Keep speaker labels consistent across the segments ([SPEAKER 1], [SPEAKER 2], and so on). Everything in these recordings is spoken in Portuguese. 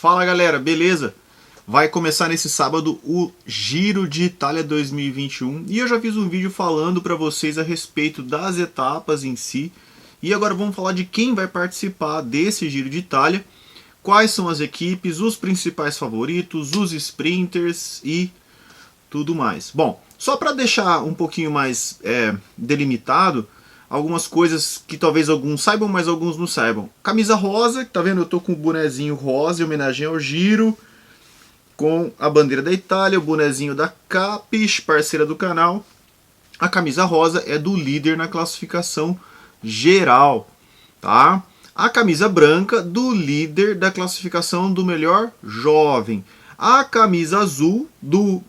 [SPEAKER 1] Fala galera, beleza? Vai começar nesse sábado o Giro de Itália 2021 e eu já fiz um vídeo falando para vocês a respeito das etapas em si. E agora vamos falar de quem vai participar desse Giro de Itália, quais são as equipes, os principais favoritos, os sprinters e tudo mais. Bom, só para deixar um pouquinho mais delimitado, algumas coisas que talvez alguns saibam, mas alguns não saibam. Camisa rosa, tá vendo? Eu tô com o bonezinho rosa em homenagem ao Giro, com a bandeira da Itália, o bonezinho da Capis, parceira do canal. A camisa rosa é do líder na classificação geral, tá? A camisa branca do líder da classificação do melhor jovem. A camisa azul do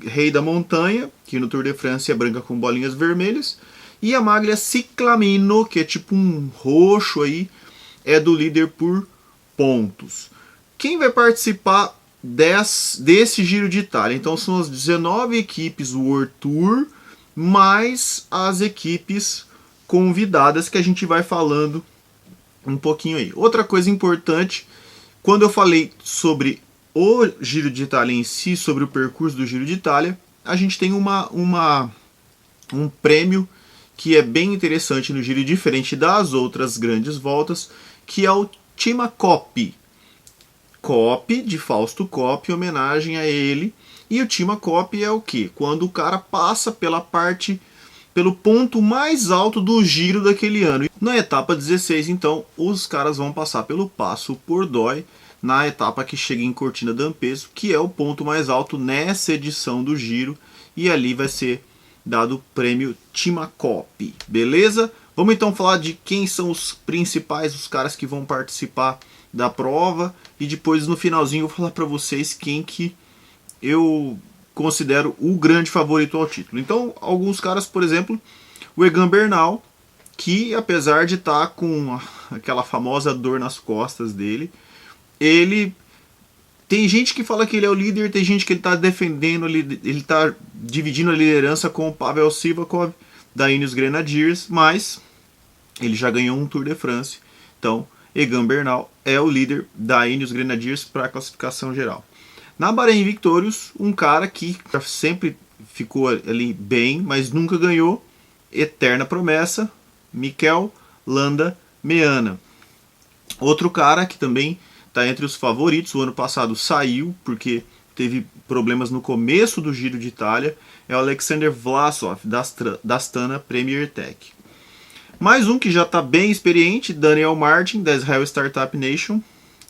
[SPEAKER 1] rei da montanha, que no Tour de France é branca com bolinhas vermelhas. E a maglia Ciclamino, que é tipo um roxo aí, é do líder por pontos. Quem vai participar desse Giro de Itália? Então são as 19 equipes World Tour, mais as equipes convidadas que a gente vai falando um pouquinho aí. Outra coisa importante, quando eu falei sobre o Giro de Itália em si, sobre o percurso do Giro de Itália, a gente tem um prêmio que é bem interessante no Giro, diferente das outras grandes voltas, que é o Cima Coppi. Coppi, de Fausto Coppi, homenagem a ele. E o Cima Coppi é o quê? Quando o cara passa pelo ponto mais alto do Giro daquele ano. Na etapa 16, então, os caras vão passar pelo Passo Pordoi, na etapa que chega em Cortina d'Ampezzo, que é o ponto mais alto nessa edição do Giro, e ali vai ser dado o prêmio Cima Coppi, beleza? Vamos então falar de quem são os principais, os caras que vão participar da prova, e depois no finalzinho eu vou falar para vocês quem que eu considero o grande favorito ao título. Então, alguns caras, por exemplo, o Egan Bernal, que apesar de estar com aquela famosa dor nas costas dele, ele... Tem gente que fala que ele é o líder, tem gente que ele está defendendo, ele está dividindo a liderança com o Pavel Sivakov da Ineos Grenadiers, mas ele já ganhou um Tour de France. Então, Egan Bernal é o líder da Ineos Grenadiers para a classificação geral. Na Bahrein Victorious, um cara que sempre ficou ali bem, mas nunca ganhou, eterna promessa, Mikel Landa Meana. Outro cara que também está entre os favoritos, o ano passado saiu porque teve problemas no começo do Giro de Itália, é o Alexander Vlasov, da Astana Premier Tech. Mais um que já está bem experiente, Daniel Martin, da Israel Startup Nation.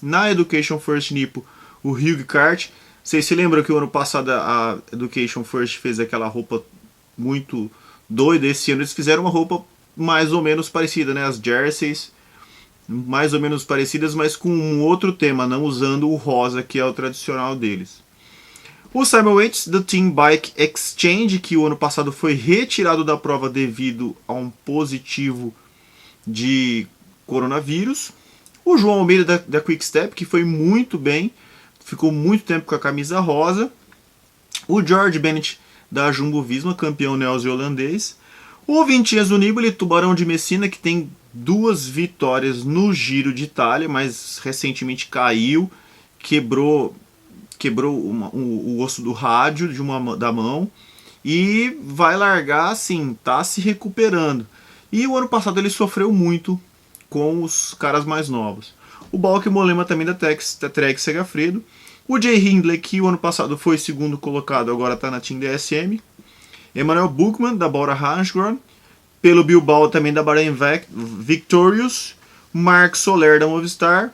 [SPEAKER 1] Na Education First Nippo, o Hugh Cart. Vocês se lembram que o ano passado a Education First fez aquela roupa muito doida? Esse ano eles fizeram uma roupa mais ou menos parecida, né? As jerseys mais ou menos parecidas, mas com um outro tema, não usando o rosa, que é o tradicional deles. O Simon Yates, do Team Bike Exchange, que o ano passado foi retirado da prova devido a um positivo de coronavírus. O João Almeida, da Quick Step, que foi muito bem, ficou muito tempo com a camisa rosa. O George Bennett, da Jumbo Visma, campeão neozelandês. O Vincenzo Nibali, Tubarão de Messina, que tem 2 vitórias no Giro de Itália, mas recentemente caiu, quebrou o osso do rádio da mão e vai largar assim, tá se recuperando. E o ano passado ele sofreu muito com os caras mais novos. O Bauke Mollema também da Trek Segafredo. O Jay Hindley, que o ano passado foi segundo colocado, agora está na Team DSM. Emanuel Buchmann, da Bora Hansgrohe. Pelo Bilbao também da Bahrein Victorious. Marc Soler da Movistar.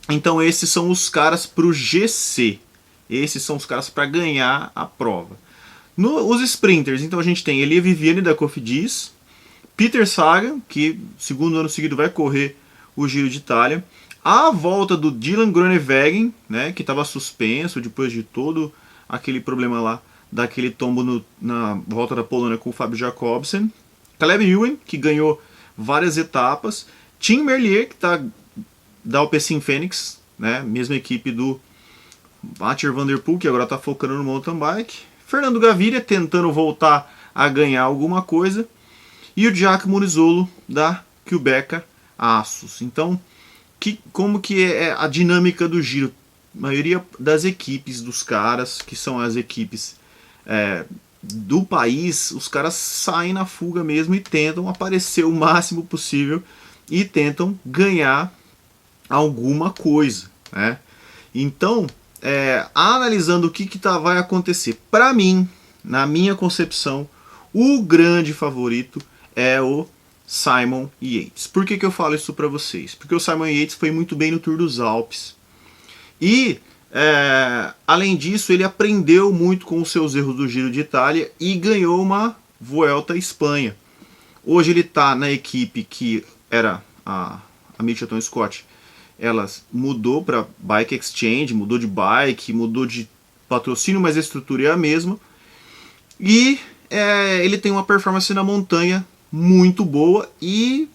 [SPEAKER 1] Então esses são os caras para o GC. Esses são os caras para ganhar a prova. Os sprinters, então a gente tem Elia Viviani da Cofidis. Peter Sagan, que segundo ano seguido vai correr o Giro de Itália. A volta do Dylan Groenewegen, né, que estava suspenso depois de todo aquele problema lá, daquele tombo na volta da Polônia com o Fabio Jacobsen. Caleb Ewan, que ganhou várias etapas. Tim Merlier, que está da Alpecin Fenix, né? Mesma equipe do Mathieu Van Der Poel, que agora está focando no mountain bike. Fernando Gaviria, tentando voltar a ganhar alguma coisa. E o Jack Munizzolo, da Quebec Assos. Então, como que é a dinâmica do Giro? maioria das equipes dos caras, que são as equipes do país, os caras saem na fuga mesmo e tentam aparecer o máximo possível e tentam ganhar alguma coisa, né? Então, analisando o que vai acontecer, para mim, na minha concepção, o grande favorito é o Simon Yates. Por que eu falo isso para vocês? Porque o Simon Yates foi muito bem no Tour dos Alpes. E, além disso, ele aprendeu muito com os seus erros do Giro de Itália e ganhou uma Vuelta à Espanha. Hoje ele está na equipe que era a Mitchelton Scott. Ela mudou para Bike Exchange, mudou de bike, mudou de patrocínio, mas a estrutura é a mesma. E ele tem uma performance na montanha muito boa e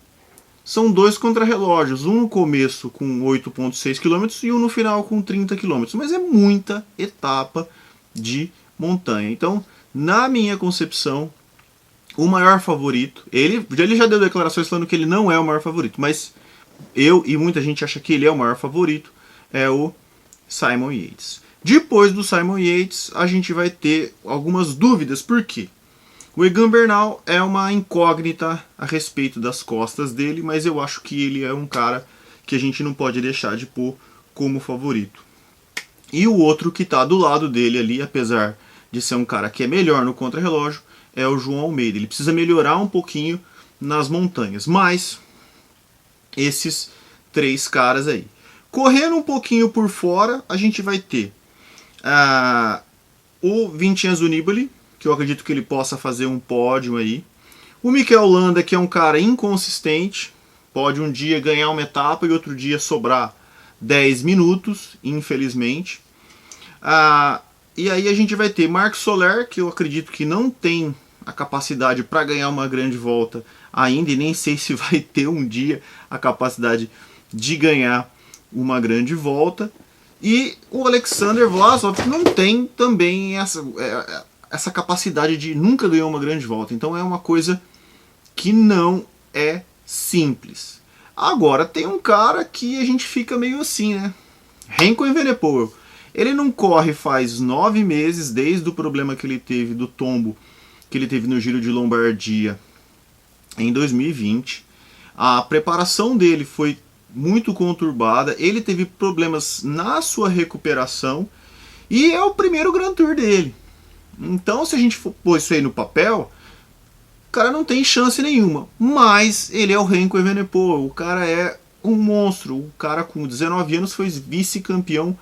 [SPEAKER 1] são 2 contrarrelógios, um no começo com 8,6 km e um no final com 30 km, mas é muita etapa de montanha. Então, na minha concepção, o maior favorito, ele já deu declarações falando que ele não é o maior favorito, mas eu e muita gente acha que ele é o maior favorito, é o Simon Yates. Depois do Simon Yates, a gente vai ter algumas dúvidas, por quê? O Egan Bernal é uma incógnita a respeito das costas dele, mas eu acho que ele é um cara que a gente não pode deixar de pôr como favorito. E o outro que está do lado dele ali, apesar de ser um cara que é melhor no contrarrelógio, é o João Almeida. Ele precisa melhorar um pouquinho nas montanhas, mas esses 3 caras aí. Correndo um pouquinho por fora, a gente vai ter o Vincenzo Nibali, que eu acredito que ele possa fazer um pódio aí. O Mikel Landa, que é um cara inconsistente, pode um dia ganhar uma etapa e outro dia sobrar 10 minutos, infelizmente. E aí a gente vai ter Marc Soler, que eu acredito que não tem a capacidade para ganhar uma grande volta ainda, e nem sei se vai ter um dia a capacidade de ganhar uma grande volta. E o Alexander Vlasov não tem também essa capacidade de nunca ganhar uma grande volta. Então é uma coisa que não é simples. Agora tem um cara que a gente fica meio assim, né? Remco Evenepoel. Ele não corre faz 9 meses, desde o problema que ele teve do tombo que ele teve no Giro de Lombardia em 2020. A preparação dele foi muito conturbada, ele teve problemas na sua recuperação e é o primeiro Grand Tour dele. Então, se a gente for pôr isso aí no papel, o cara não tem chance nenhuma. Mas ele é o Remco Evenepoel, o cara é um monstro. O cara com 19 anos foi vice-campeão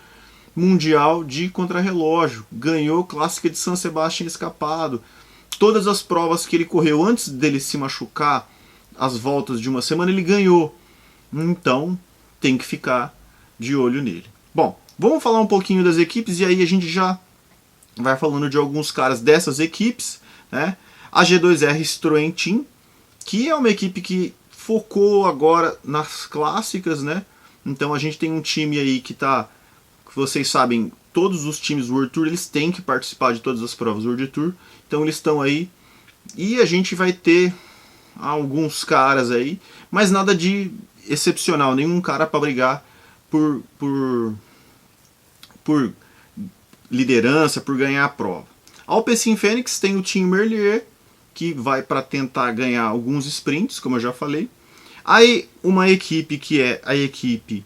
[SPEAKER 1] mundial de contrarrelógio, ganhou Clássica de San Sebastián Escapado. Todas as provas que ele correu antes dele se machucar, as voltas de uma semana, ele ganhou. Então, tem que ficar de olho nele. Bom, vamos falar um pouquinho das equipes e aí a gente já vai falando de alguns caras dessas equipes, né? A G2R Citroën Team, que é uma equipe que focou agora nas clássicas, né? Então a gente tem um time aí que vocês sabem, todos os times do World Tour, eles têm que participar de todas as provas do World Tour, então eles estão aí, e a gente vai ter alguns caras aí, mas nada de excepcional, nenhum cara para brigar por liderança, por ganhar a prova. A Alpecin Fenix tem o Team Merlier, que vai para tentar ganhar alguns sprints, como eu já falei. Aí uma equipe que é a equipe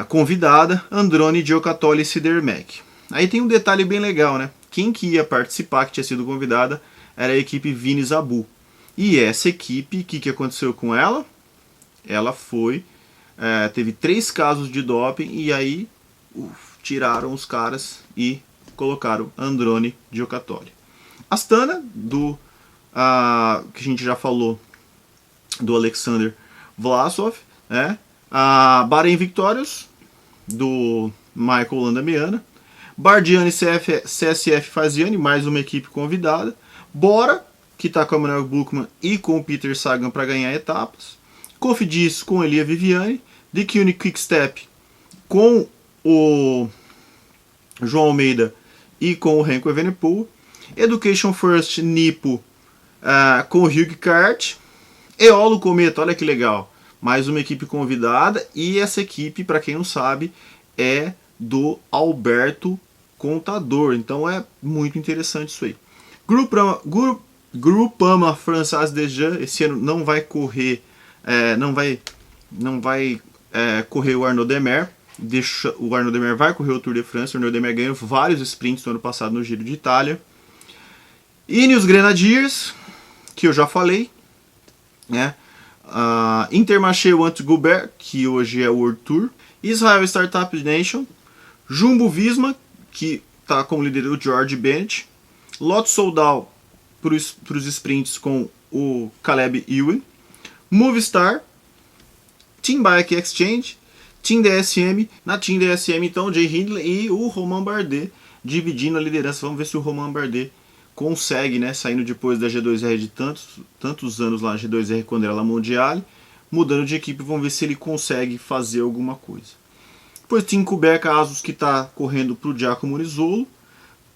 [SPEAKER 1] convidada, Androni Giocattoli e Sidermec. Aí tem um detalhe bem legal, né? Quem que ia participar, que tinha sido convidada, era a equipe Vini Zabu. E essa equipe, o que aconteceu com ela? Ela teve 3 casos de doping e aí tiraram os caras e colocaram Androni Giocattoli. Astana, que a gente já falou, do Alexander Vlasov, né? A Bahrein Victorious, do Michael Landa-Meana. Bardiani CSF Faziani, mais uma equipe convidada. Bora, que está com a Manuel Buchmann e com o Peter Sagan para ganhar etapas. Cofidis com Elia Viviani. The CUNY Quickstep com o João Almeida e com o Remco Evenepoel. Education First Nippo com o Hugh Carth. Eolo Cometa, olha que legal. Mais uma equipe convidada. E essa equipe, para quem não sabe, é do Alberto Contador. Então é muito interessante isso aí. Groupama Française Dejean esse ano não vai correr, correr o Arnaud Démare. O Arnaud Démare vai correr o Tour de France. O Arnaud Démare ganhou vários sprints no ano passado no Giro de Itália. Ineos Grenadiers, que eu já falei, né? Intermarché Want Goubert, que hoje é o World Tour. Israel Startup Nation. Jumbo Visma, que está como líder o George Bennett. Lotto Soudal para os sprints com o Caleb Ewan. Movistar. Team Bike Exchange. Team DSM. Na Team DSM, então, o Jay Hindley e o Romain Bardet dividindo a liderança. Vamos ver se o Romain Bardet consegue, né, saindo depois da G2R de tantos anos lá, G2R quando era La Mondiale, mudando de equipe. Vamos ver se ele consegue fazer alguma coisa. Depois tem Kuberka Asus, que está correndo para o Giacomo Nizzolo.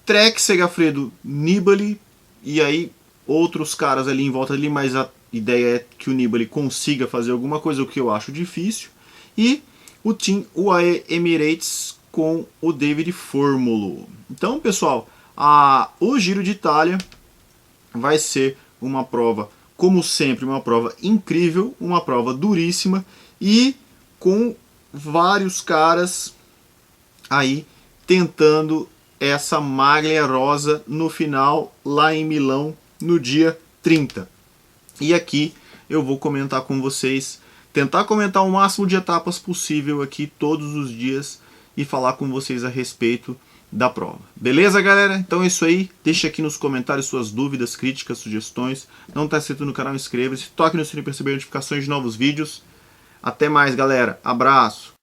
[SPEAKER 1] Trek, Segafredo, Nibali, e aí outros caras ali em volta ali, mas a ideia é que o Nibali consiga fazer alguma coisa, o que eu acho difícil. E o Team UAE Emirates com o David Formolo. Então, pessoal, o Giro de Itália vai ser uma prova, como sempre, uma prova incrível, uma prova duríssima e com vários caras aí tentando essa maglia rosa no final, lá em Milão, no dia 30. E aqui eu vou comentar com vocês, tentar comentar o máximo de etapas possível aqui todos os dias e falar com vocês a respeito da prova. Beleza, galera? Então é isso aí. Deixa aqui nos comentários suas dúvidas, críticas, sugestões. Não está inscrito no canal, inscreva-se. Toque no sininho para receber notificações de novos vídeos. Até mais, galera. Abraço!